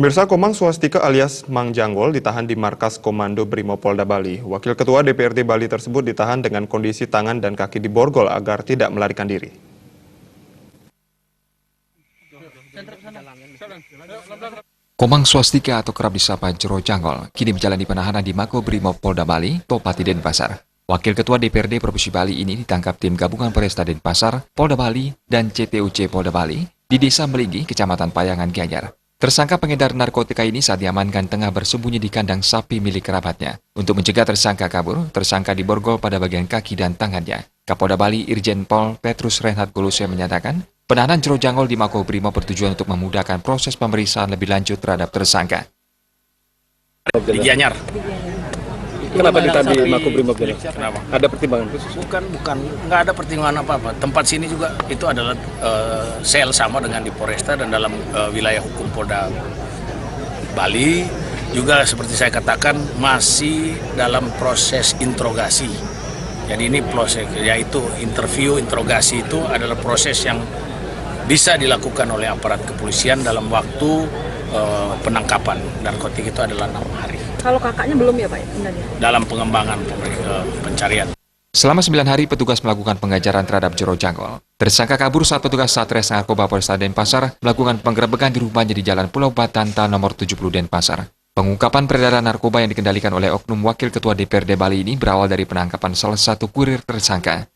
Pemirsa, Komang Swastika alias Mang Janggol ditahan di markas Komando Brimopolda Bali. Wakil Ketua DPRD Bali tersebut ditahan dengan kondisi tangan dan kaki diborgol agar tidak melarikan diri. Komang Swastika atau kerap disapa Jero Janggol kini menjalani penahanan di Mako Brimopolda Bali, Topati Denpasar. Wakil Ketua DPRD Provinsi Bali ini ditangkap tim gabungan Polresta Denpasar, Polda Bali, dan CTUC Polda Bali di Desa Meligi, Kecamatan Payangan Gianyar. Tersangka pengedar narkotika ini saat diamankan tengah bersembunyi di kandang sapi milik kerabatnya. Untuk mencegah tersangka kabur, tersangka diborgol pada bagian kaki dan tangannya. Kapolda Bali Irjen Pol Petrus Renhat Golose menyatakan, penahanan Jero Janggol di Mako Brimob bertujuan untuk memudahkan proses pemeriksaan lebih lanjut terhadap tersangka. Di Gianyar. Kenapa ditahan di Mako Brimob? Kenapa? Ada pertimbangan khusus? Bukan, nggak ada pertimbangan apa-apa. Tempat sini juga itu adalah sel sama dengan di Polresta dan dalam wilayah hukum Polda Bali juga seperti saya katakan masih dalam proses interogasi. Jadi ini proses yaitu interogasi itu adalah proses yang bisa dilakukan oleh aparat kepolisian dalam waktu penangkapan narkotik itu adalah 6 hari. Kalau kakaknya belum ya Pak? Dalam pengembangan pencarian. Selama 9 hari petugas melakukan pengejaran terhadap Jero Janggol. Tersangka kabur saat petugas Satres Narkoba Polresta Denpasar melakukan penggerebekan di rumahnya di Jalan Pulau Batanta nomor 70 Denpasar. Pengungkapan peredaran narkoba yang dikendalikan oleh oknum Wakil Ketua DPRD Bali ini berawal dari penangkapan salah satu kurir tersangka.